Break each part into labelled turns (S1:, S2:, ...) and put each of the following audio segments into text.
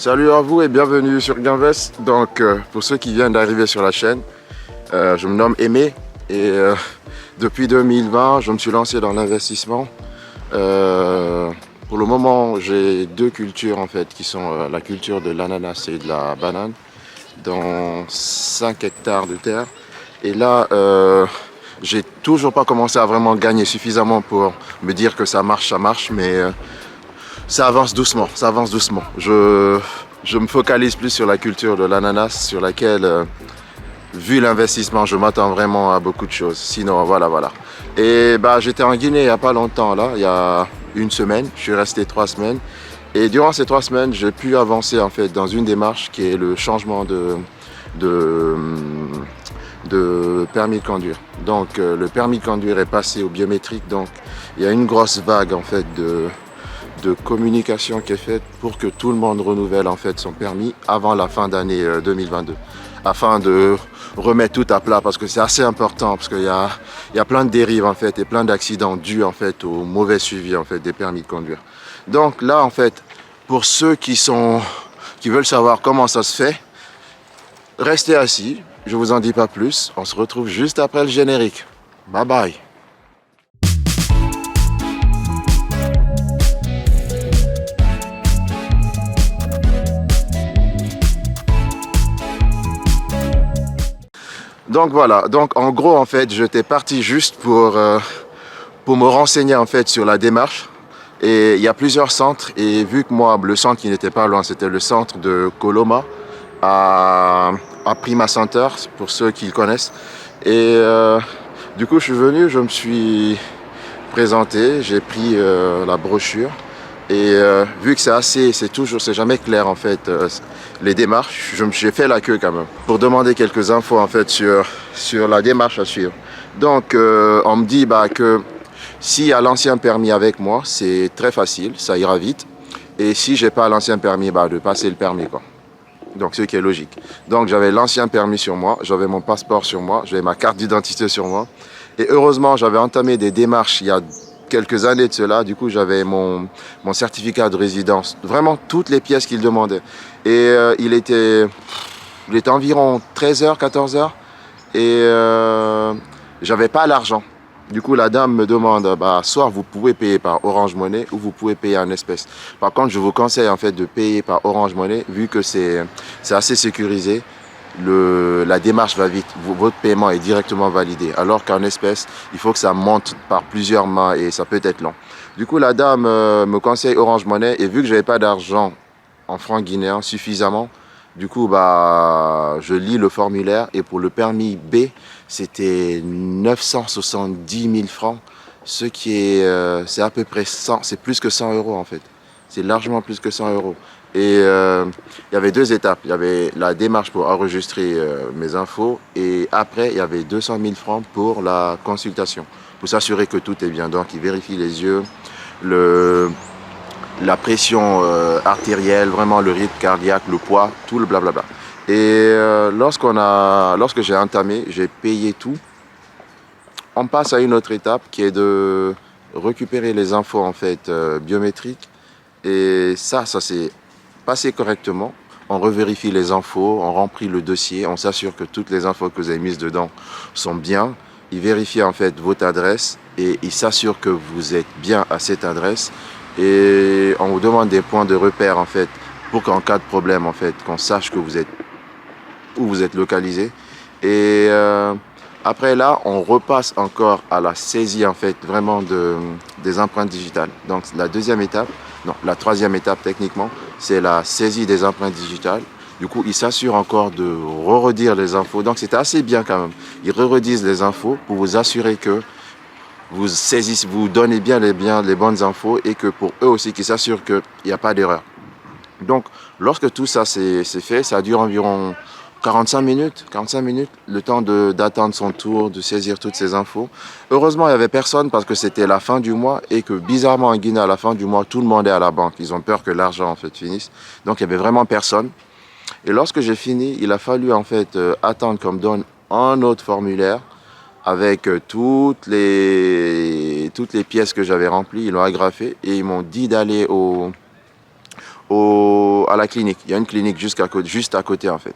S1: Salut à vous et bienvenue sur Gainvest. Donc, pour ceux qui viennent d'arriver sur la chaîne, je me nomme Aimé et depuis 2020, je me suis lancé dans l'investissement. Pour le moment, j'ai deux cultures en fait, qui sont la culture de l'ananas et de la banane dans 5 hectares de terre. Et là, j'ai toujours pas commencé à vraiment gagner suffisamment pour me dire que ça marche, mais ça avance doucement, ça avance doucement. Je me focalise plus sur la culture de l'ananas, sur laquelle, vu l'investissement, je m'attends vraiment à beaucoup de choses. Sinon, voilà. Et j'étais en Guinée il n'y a pas longtemps, là, il y a une semaine. Je suis resté 3 semaines. Et durant ces 3 semaines, j'ai pu avancer en fait dans une démarche qui est le changement de permis de conduire. Donc, le permis de conduire est passé au biométrique. Donc, il y a une grosse vague en fait de communication qui est faite pour que tout le monde renouvelle en fait son permis avant la fin d'année 2022, afin de remettre tout à plat, parce que c'est assez important, parce qu'il y a plein de dérives en fait et plein d'accidents dus en fait au mauvais suivi en fait des permis de conduire. Donc là en fait, pour ceux qui veulent savoir comment ça se fait, restez assis, je vous en dis pas plus, on se retrouve juste après le générique. Bye bye. Donc voilà, donc en gros en fait j'étais parti juste pour me renseigner en fait sur la démarche. Et il y a plusieurs centres, et vu que moi le centre qui n'était pas loin, c'était le centre de Coloma à Prima Center, pour ceux qui le connaissent. Et du coup je suis venu, je me suis présenté, j'ai pris la brochure. Et vu que c'est jamais clair en fait, les démarches, j'ai fait la queue quand même pour demander quelques infos en fait sur la démarche à suivre. Donc on me dit que s'il y a l'ancien permis avec moi, c'est très facile, ça ira vite. Et si j'ai pas l'ancien permis, de passer le permis quoi. Donc ce qui est logique. Donc j'avais l'ancien permis sur moi, j'avais mon passeport sur moi, j'avais ma carte d'identité sur moi. Et heureusement, j'avais entamé des démarches il y a quelques années de cela. Du coup, j'avais mon certificat de résidence, vraiment toutes les pièces qu'il demandait. Et il était environ 13h, 14h. Et j'avais pas l'argent. Du coup, la dame me demande, soit vous pouvez payer par Orange Money ou vous pouvez payer en espèces. Par contre, je vous conseille en fait de payer par Orange Money, vu que c'est assez sécurisé. La démarche va vite, votre paiement est directement validé. Alors qu'en espèces, il faut que ça monte par plusieurs mains et ça peut être long. Du coup, la dame me conseille Orange Money, et vu que je n'avais pas d'argent en francs guinéens suffisamment, du coup, je lis le formulaire, et pour le permis B, c'était 970 000 francs, ce qui est, c'est à peu près 100, c'est plus que 100 € en fait. C'est largement plus que 100 €. Et il y avait 2 étapes. Il y avait la démarche pour enregistrer mes infos, et après, il y avait 200 000 francs pour la consultation, pour s'assurer que tout est bien. Donc, il vérifie les yeux, la pression artérielle, vraiment le rythme cardiaque, le poids, tout le blablabla. Et lorsque j'ai entamé, j'ai payé tout. On passe à une autre étape qui est de récupérer les infos en fait biométriques. Et ça s'est passé correctement. On revérifie les infos, on remplit le dossier, on s'assure que toutes les infos que vous avez mises dedans sont bien. Il vérifie en fait votre adresse et il s'assure que vous êtes bien à cette adresse. Et on vous demande des points de repère en fait pour qu'en cas de problème en fait, qu'on sache que où vous êtes localisé. Et après là, on repasse encore à la saisie en fait vraiment des empreintes digitales. Donc la troisième étape techniquement, c'est la saisie des empreintes digitales. Du coup, ils s'assurent encore de redire les infos. Donc c'était assez bien quand même. Ils redisent les infos pour vous assurer que vous donnez bien les bonnes infos, et que pour eux aussi, qu'ils s'assurent qu'il n'y a pas d'erreur. Donc lorsque tout ça c'est fait, ça dure environ 45 minutes, le temps d'attendre son tour, de saisir toutes ces infos. Heureusement, il n'y avait personne, parce que c'était la fin du mois, et que bizarrement en Guinée, à la fin du mois, tout le monde est à la banque. Ils ont peur que l'argent en fait finisse. Donc il n'y avait vraiment personne. Et lorsque j'ai fini, il a fallu en fait attendre qu'on me donne un autre formulaire avec toutes les pièces que j'avais remplies. Ils l'ont agrafé et ils m'ont dit d'aller au à la clinique. Il y a une clinique juste à côté en fait.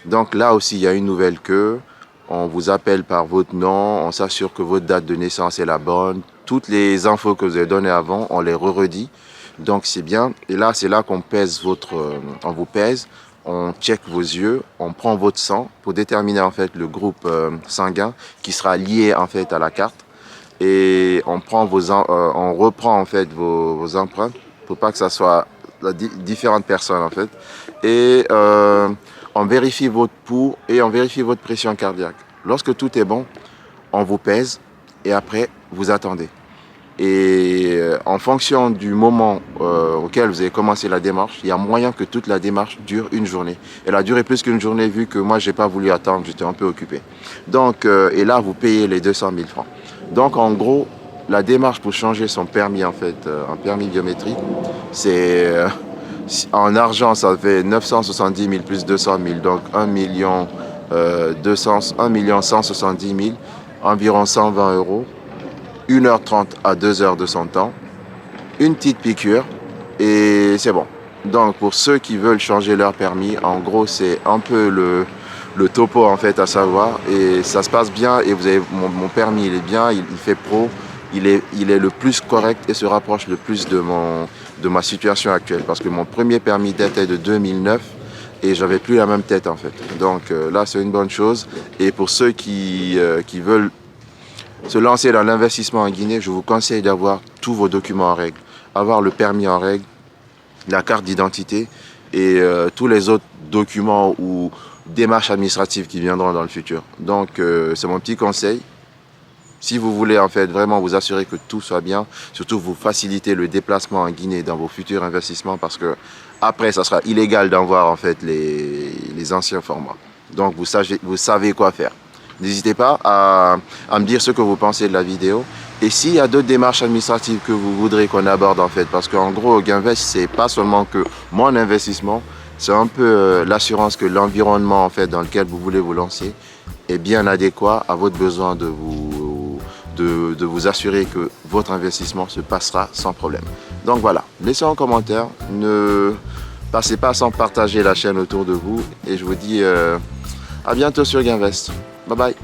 S1: Donc là aussi, il y a une nouvelle queue. On vous appelle par votre nom, on s'assure que votre date de naissance est la bonne. Toutes les infos que vous avez données avant, on les redit. Donc c'est bien. Et là, c'est là qu'on pèse on vous pèse, on check vos yeux, on prend votre sang pour déterminer en fait le groupe sanguin qui sera lié en fait à la carte. Et on reprend en fait vos empreintes pour pas que ça soit différentes personnes en fait. Et on vérifie votre pouls et on vérifie votre pression cardiaque. Lorsque tout est bon, on vous pèse et après vous attendez. Et en fonction du moment auquel vous avez commencé la démarche, il y a moyen que toute la démarche dure une journée. Elle a duré plus qu'une journée vu que moi, j'ai pas voulu attendre, j'étais un peu occupé. Donc, et là, vous payez les 200 000 francs. Donc, en gros, la démarche pour changer son permis, en fait, un permis biométrique, c'est en argent, ça fait 970 000 plus 200 000, donc 1 170 000, environ 120 euros. 1h30 à 2h de son temps, une petite piqûre et c'est bon. Donc pour ceux qui veulent changer leur permis, en gros c'est un peu le topo en fait à savoir et ça se passe bien et vous avez mon permis il est bien, il fait pro, il est le plus correct et se rapproche le plus de ma situation actuelle parce que mon premier permis datait de 2009 et j'avais plus la même tête en fait. Donc là c'est une bonne chose et pour ceux qui veulent se lancer dans l'investissement en Guinée, je vous conseille d'avoir tous vos documents en règle. Avoir le permis en règle, la carte d'identité et tous les autres documents ou démarches administratives qui viendront dans le futur. Donc c'est mon petit conseil. Si vous voulez en fait vraiment vous assurer que tout soit bien, surtout vous faciliter le déplacement en Guinée dans vos futurs investissements parce que après ça sera illégal d'envoyer en fait les anciens formats. Donc vous savez quoi faire. N'hésitez pas à me dire ce que vous pensez de la vidéo. Et s'il y a d'autres démarches administratives que vous voudrez qu'on aborde en fait, parce qu'en gros, Gainvest, c'est pas seulement que mon investissement, c'est un peu l'assurance que l'environnement en fait dans lequel vous voulez vous lancer est bien adéquat à votre besoin de vous assurer que votre investissement se passera sans problème. Donc voilà, laissez un commentaire, ne passez pas sans partager la chaîne autour de vous et je vous dis à bientôt sur Gainvest. Bye bye.